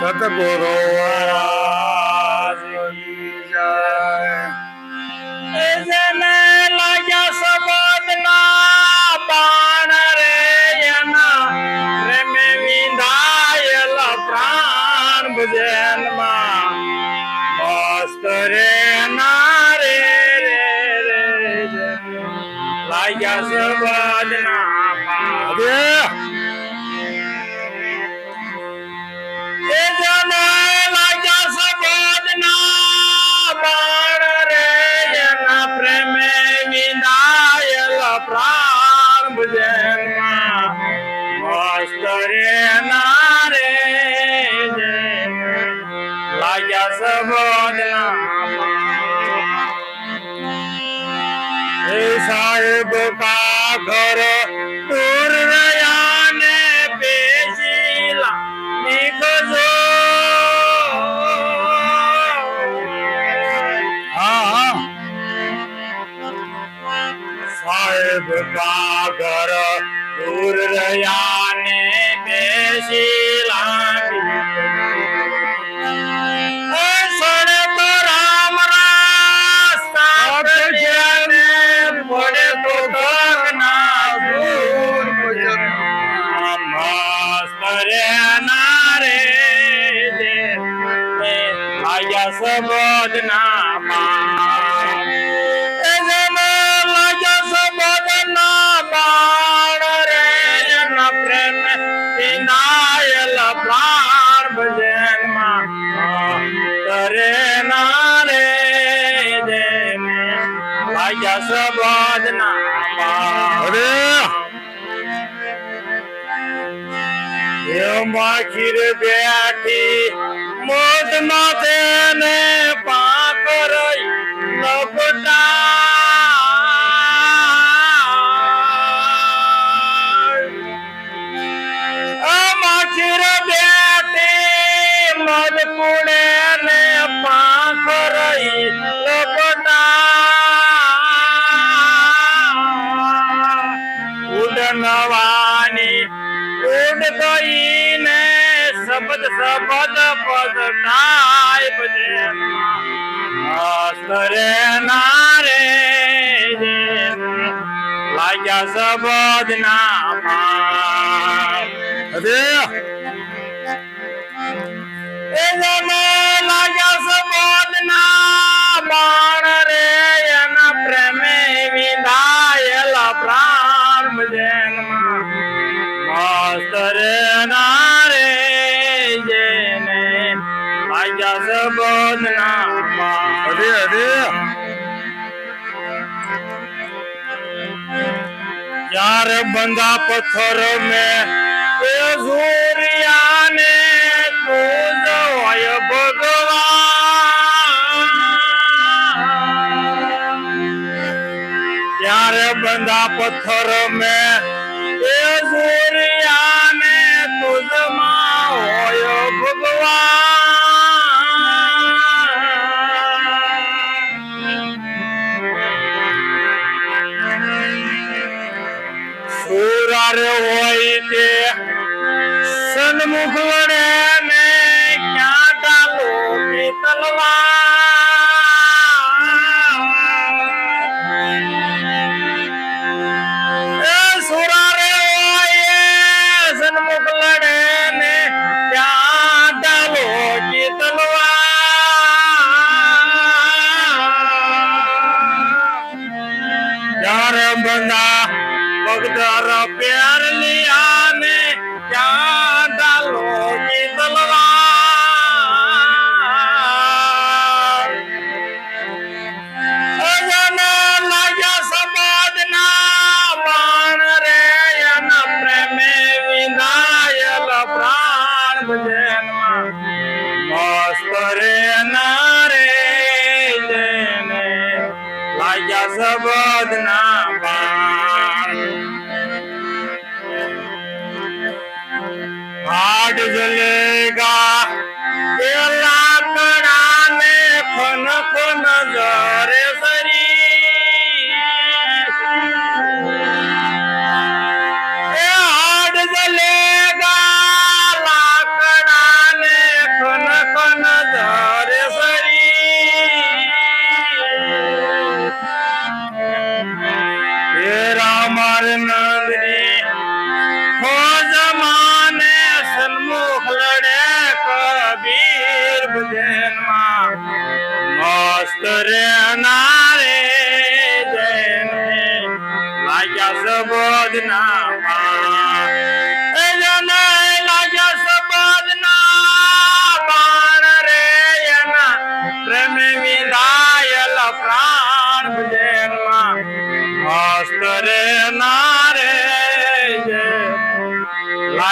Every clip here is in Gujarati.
સતગુરુ મહારાજ કી જય. જેને લાગ્યા સબદના બાણ રે એના પ્રેમે વિંધાયેલા પ્રાણ ભજનમાં મસ્ત રે ના રે રે રે લાગ્યા સબદના બાણ. જેને લાગ્યા સબદના બાણ રે એના પ્રેમે વિંધાયેલા પ્રાણ ભજનમાં મસ્ત રે ના રે લાગ્યા સબદના હે સાહેબ કા ઘર દૂર રહ્યા ને પેશીલા નીકળો. સાહેબ કા ઘર દૂર રહ્યા ને બેસીલા સડે તો રામ રાસ્તા ને પડે તો ધરના ધૂળ મસ્ત રે ના રે લાગ્યા સબદના બાણ. બાણ રે એના પ્રેમ વિંધાયેલા પ્રાણ ભજનમાં કરે ના રે લાગ્યા સબદના બાણ. માખીર બેઠી મોત માથે ને પાકર લપટા માખીર બેઠી મદ કુડે ને પાકર લપટા ઉડનવાની ઉડ ગઈને શબ્દ શબ્દ પદ થાય બજે રે ના રે લાગ્યા સબદના બાણ. લાગ્યા સબદના બાણ રે એના પ્રેમે વિંધાયેલા પ્રાણ ભજનમાં મસ્ત રે ના રે જેને લાગ્યા સબદના બાણ. ચાર બંધા પથ્થર મેં એ ઝૂરિયા ને તું હોય ભગવાન. ચાર બંધા પથ્થર મેં એ ઝૂરિયા ને તુજમાં હોય ભગવાન. સુરાર હોય તે સન્મુખ વડે ને ક્યાં ડાલો કે તલવાર. સુરારે હોય સન્મુખ લડે ને ક્યાં ડાલો કે તલવાર. જ્યારે બંધા પગદર પ્યાર લિયા ને ક્યાં ડાલો કી તલવાર. અજને લાગ્યા સબદના બાણ રે એના પ્રેમે વિંધાયેલા પ્રાણ ભજનમાં મસ્ત રે ના રે જેને લાગ્યા સબદના બાણ. हाड जलेगा ये लाकड़ा ने खन खन जरे सरी ये हाड जलेगा लाकड़ा ने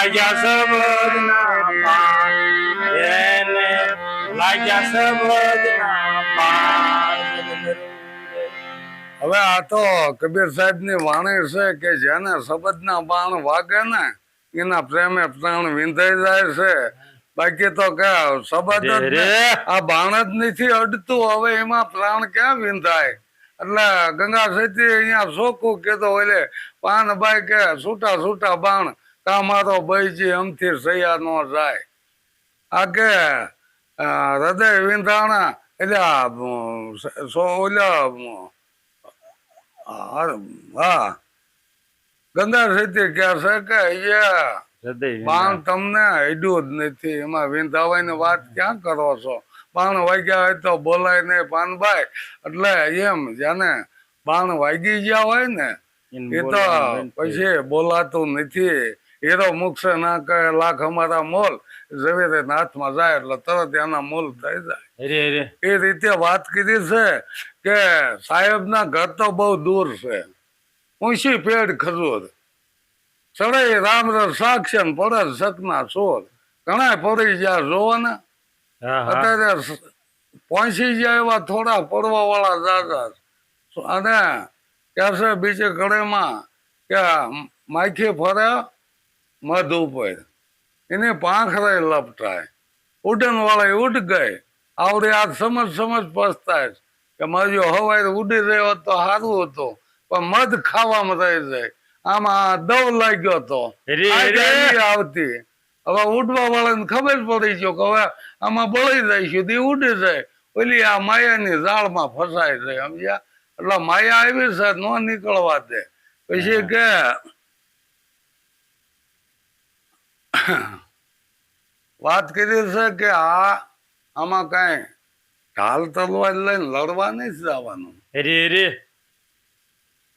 લાગ્યા સબદના પાન એને લાગ્યા સબદના પાન. હવે આ તો કબીર સાહેબ ની વાણી છે કે જેને શબ્દના બાણ વાગે ને એના પ્રેમે પ્રાણ વિંધાઈ જાય છે. બાકી તો કે શબ્દ જ ને, આ બાણ જ નથી અડતું, હવે એમાં પ્રાણ ક્યાં વિંધાય? એટલે ગંગા સતી અહીંયા ચોખ્ખું કીધું, ઓલે પાન બાઈ કે છૂટા છૂટા બાણ કા મારો બઈજી અમથી સૈયા નો જાય. આ કે હૃદય વિંધાણા એટલે ઓલા હા ગંગા સતી કે છે કે બાણ તમને અડ્યું જ નથી, એમાં વિંધાવાની વાત ક્યાં કરો છો? બાણ વાગ્યા હોય તો બોલાય નહીં પાનભાઈ. એટલે એમ જેને બાણ વાગી ગયા હોય ને એ તો પછી બોલાતું નથી. હીરો મુકશે ના કહે લાખ અમારા મોલ, ઝવેરે હાથમાં જાય એટલે તરત એના મોલ થઈ જાય. એ રીતે વાત કરી છે કે સાહેબ ના ઘર તો બહુ દૂર છે. ઊંચી પેડ ખજૂર ચડે રામ રસ સાક્ષર પડે સકના ચોર, ઘણા પડી ગયા જોવો ને. અત્યારે પહોંચી જાય એવા થોડા પડવા વાળા દાદા અને કહેશે બીજે કડેમાં કે માખી ફરે મધ ઉપર એની પાંખરે લપટાય, ઉડન વાળા ઉડ ગઈ આવડે આ સમજ પસ્તાય કે મારી હવાઈ ઉડી રહ્યો તો સારું હતું, પણ મધ ખાવામાં રહી જાય. આમાં દવ લાગ્યો હતો આવતી. હવે ઉડવા વાળાને ખબર પડી ગયો કે હવે આમાં બળી જઈશું તે ઉડી જાય, ઓલી આ માયાની જાળમાં ફસાઈ જાય. સમજ્યા? એટલે માયા આવી છે ન નીકળવા દે. પછી કે વાત કરી છે કે આમાં કઈ ઢાલ તલવાર લઈને લડવા નહીં જવાનું.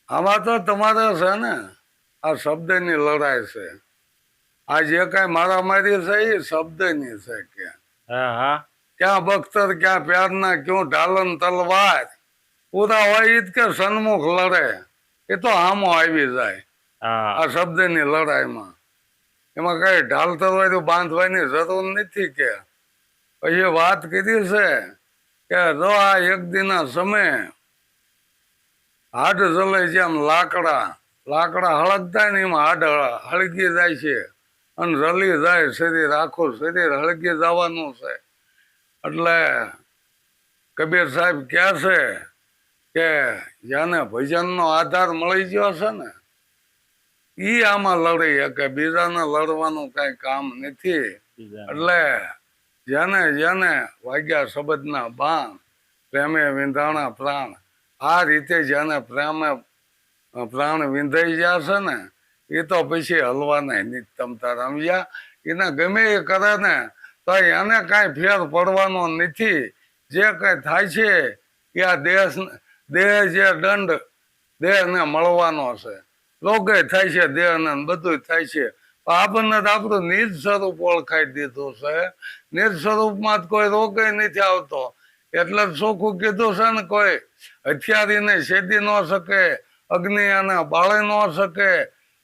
આમાં તો તમારે છે ને આ શબ્દની લડાઈ છે. આ જે કઈ મારામારી છે એ શબ્દની છે. કે ક્યાં બખ્તર ક્યાં પ્યારના ક્યાં ઢાલન તલવાર પૂરા હોય જ કે સન્મુખ લડે એ તો આમો આવી જાય. આ શબ્દની લડાઈમાં એમાં કઈ ઢાલ તલવાર બાંધવાની જરૂર નથી. કે પછી વાત કરી છે કે જો આ એક દિના સમય હાડ જલે જેમ લાકડા હળગતા ને એમાં હાડ હળગી જાય છે અને રલી જાય શરીર, આખું શરીર હળગી જવાનું છે. એટલે કબીર સાહેબ કહે છે કે જેને ભજનનો આધાર મળી ગયો છે ને ઈ આમાં લડી શકે, બીજાને લડવાનું કઈ કામ નથી. એટલે જેને વાગ્યા શબ્દના બાણ પ્રેમે વિંધાણા પ્રાણ, આ રીતે જેને પ્રેમે પ્રાણ વિંધાઈ ગયા છે ને એ તો પછી હલવાના નહીં. તમતા રમ્યા એને ગમે એ કરે ને તો એને કાંઈ ફેર પડવાનો નથી. જે કઈ થાય છે એ આ દેહ જે દંડ દેહને મળવાનો છે. રોગે થાય છે દેહને, બધું થાય છે. આપણને તો આપણું નિજ સ્વરૂપ ઓળખાઈ દીધું છે. નિજ સ્વરૂપમાં જ કોઈ રોગ નથી આવતો. એટલે ચોખ્ખું કીધું છે ને કોઈ હથિયારીને છેદી ન શકે, અગ્નિ એને બાળી ન શકે,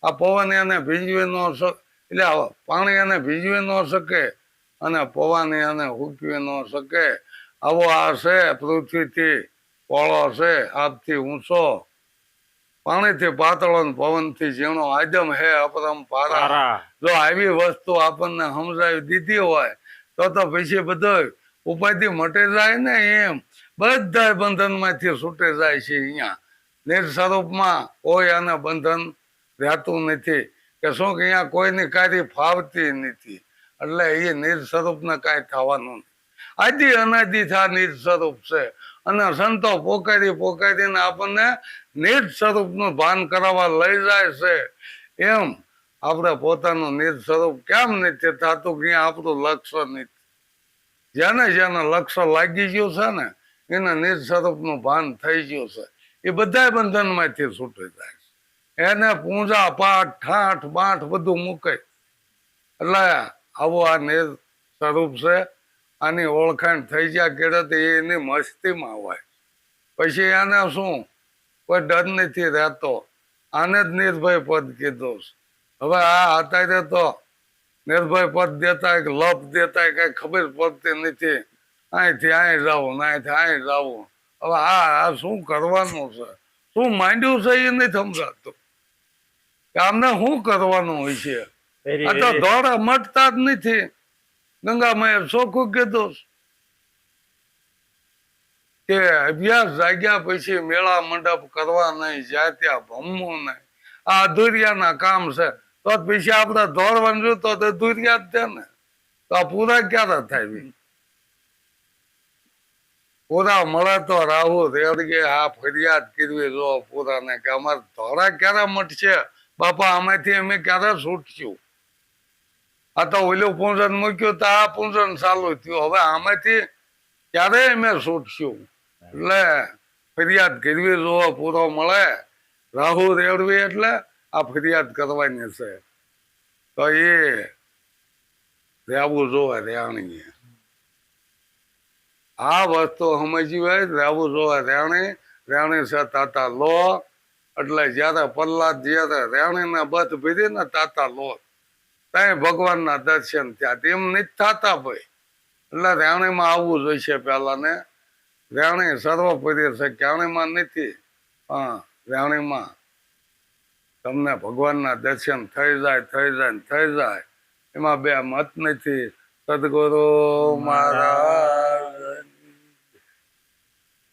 આ પવન એને ભીંજવી ન શકે, એટલે પાણી એને ભીંજવી ન શકે અને પવન એને હૂકવી ન શકે. આવો આ છે પૃથ્વીથી પોળો છે, આપથી ઊંચો, પાણીથી પાતળો ને પવનથી ઝીણો, આદમ હે અપરંપારા. જો આવી વસ્તુ આપણને સમજાવી દીધી હોય તો પછી બધો ઉપાધિ મટી જાય ને. એમ બધા બંધનમાંથી છૂટી જાય છે. અહીંયા નિર સ્વરૂપમાં કોઈ આને બંધન રહેતું નથી. કે શું કે અહીંયા કોઈની કાર્ય ફાવતી નથી. એટલે એ નિર સ્વરૂપને કાંઈ થવાનું નથી. આદિ અનાદિ થા નિર સ્વરૂપ છે. અને સંતો પોકારીને આપણને નિજ સ્વરૂપનું ભાન કરાવવા લઈ જાય છે. એમ આપણે પોતાનું નિજ સ્વરૂપ કેમ નથી થતું કે આપણું લક્ષ્ય નથી. જેને લક્ષ્ય લાગી ગયું છે ને એને નિજ સ્વરૂપનું ભાન થઈ ગયું છે. એ બધા બંધનમાંથી છૂટી જાય છે. એને પૂજા પાઠ ઠાઠ બાઠ બધું મૂકે. એટલે આવું આ નિજ સ્વરૂપ છે. આની ઓળખાણ થઈ ગયા કેળે એની મસ્તીમાં હોય. પછી એને શું કોઈ ડર નથી રહેતો. આને જ નિર્ભય પદ કીધું. હવે આ અત્યારે તો નિર્ભય પદ દેતા કે લપ દેતા કઈ ખબર પડતી નથી. અહીંથી અહીં જવું ને અહીંથી અહીં જવું. હવે આ શું કરવાનું છે, શું માંડ્યું છે એ નથી સમજાતું કે આમને શું કરવાનું હોય છે. આ તો દોડા મટતા જ નથી. ગંગામાએ ચોખ્ખું કીધું કે અભ્યાસ જાગ્યા પછી મેળા મંડપ કરવા નહીં, જ્યાં ત્યાં ભમવું નહીં. આ અધૂરિયાના કામ છે. તો પછી આપડે દોડવાનું જોયું તો અધૂરિયા જ છે ને. તો આ પૂરા ક્યારે થાય? પૂરા મળે તો રાહુ રેડગે આ ફરિયાદ કરવી જો પૂરા ને કે અમારે ધોરા ક્યારે મટશે બાપા, આમાંથી અમે ક્યારે છૂટશું? આ તો ઓલું પૂંજન મૂક્યું તો આ પૂંજન ચાલુ થયું. હવે આમાંથી ક્યારે અમે છૂટશું? એટલે ફરિયાદ કરવી જો પૂરો મળે. રાહુ રેડવી એટલે આ ફરિયાદ કરવાની છે. તો એ રહેવું જોવે રેણી. આ વસ્તુ સમજવી હોય રહેવું જોવે રેણી. રેણી છે તાતા લો. એટલે જયારે પ્રહલાદ જયારે રેણીને બધ ભીધી ને તાતા લો, ત્યાં ભગવાનના દર્શન થયા. તેમ નથી થતા ભાઈ. એટલે રેણીમાં આવવું જોઈશે પેલા ને. રેણી સર્વોપરી છે, ક્યાણીમાં નથી. હા, રેણીમાં તમને ભગવાનના દર્શન થઈ જાય થઈ જાય થઈ જાય. એમાં બે મત નથી. સદગુરુ મહારાજ